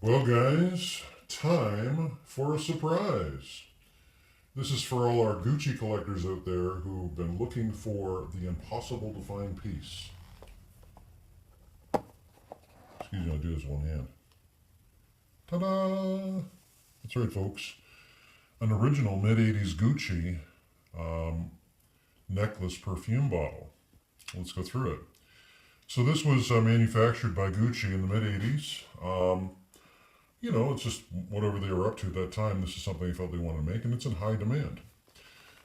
Well, guys, time for a surprise. This is for all our Gucci collectors out there who've been looking for the impossible to find piece. Excuse me, I'll do this one hand. Ta-da! That's right, folks. An original mid-80s Gucci necklace perfume bottle. Let's go through it. So this was manufactured by Gucci in the mid-80s. It's just whatever they were up to at that time. This is something they felt they wanted to make, and it's in high demand.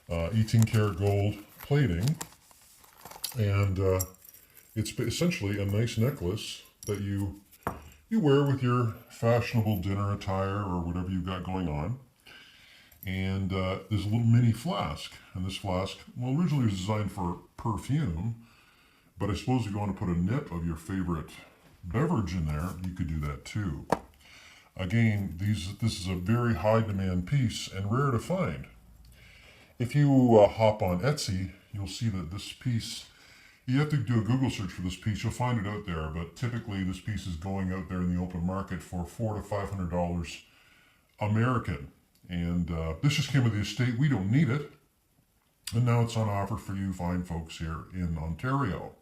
18 karat gold plating, and it's essentially a nice necklace that you wear with your fashionable dinner attire or whatever you've got going on. And there's a little mini flask, and this flask, well, originally was designed for perfume, but I suppose if you want to put a nip of your favorite beverage in there, you could do that too. Again, this is a very high demand piece and rare to find. If you hop on Etsy, you'll see that this piece, you have to do a Google search for this piece, you'll find it out there, but typically this piece is going out there in the open market for $400 to $500 American. And this just came with the estate. We don't need it. And now it's on offer for you fine folks here in Ontario.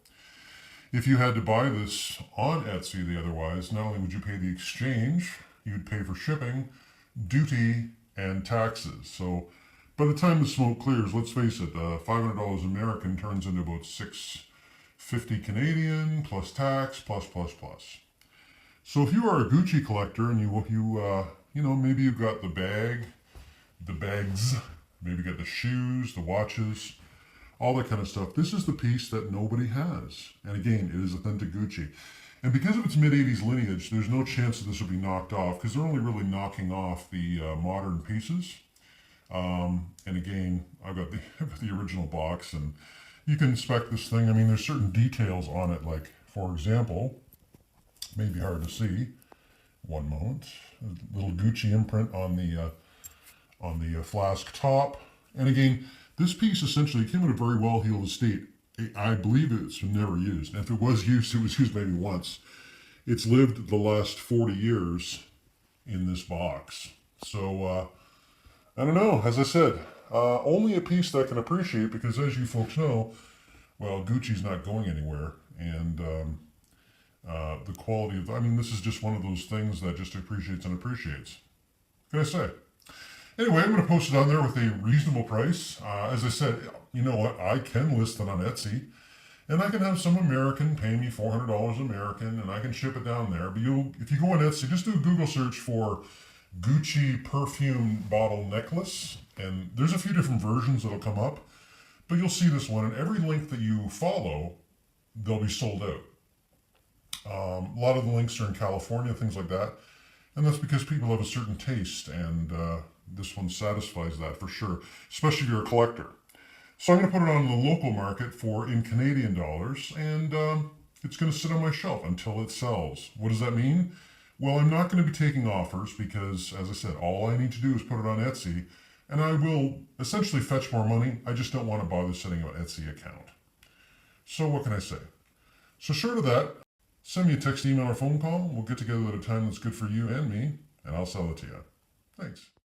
If you had to buy this on Etsy, otherwise, not only would you pay the exchange, you'd pay for shipping, duty, and taxes. So by the time the smoke clears, let's face it, $500 American turns into about $650 Canadian, plus tax, plus. So if you are a Gucci collector and maybe you've got the bags, maybe you got the shoes, the watches, all that kind of stuff. This is the piece that nobody has. And again, it is authentic Gucci. And because of its mid-80s lineage, there's no chance that this will be knocked off, because they're only really knocking off the modern pieces. And again, I've got the original box, and you can inspect this thing. I mean, there's certain details on it, like, for example, maybe hard to see. One moment. A little Gucci imprint on the flask top. And again, this piece essentially came in a very well-heeled estate. I believe it's never used. And if it was used maybe once. It's lived the last 40 years in this box. So, I don't know. As I said, only a piece that I can appreciate, because as you folks know, well, Gucci's not going anywhere. And the quality of, this is just one of those things that just appreciates and appreciates. What can I say? Anyway, I'm going to post it on there with a reasonable price. As I said, you know what? I can list it on Etsy, and I can have some American pay me $400 American, and I can ship it down there. But if you go on Etsy, just do a Google search for Gucci perfume bottle necklace, and there's a few different versions that'll come up, but you'll see this one, and every link that you follow, they'll be sold out. A lot of the links are in California, things like that, and that's because people have a certain taste, and this one satisfies that for sure, especially if you're a collector. So I'm going to put it on the local market in Canadian dollars, and it's going to sit on my shelf until it sells. What does that mean? Well, I'm not going to be taking offers because, as I said, all I need to do is put it on Etsy, and I will essentially fetch more money. I just don't want to bother setting up an Etsy account. So what can I say? So short of that, send me a text, email, or phone call. We'll get together at a time that's good for you and me, and I'll sell it to you. Thanks.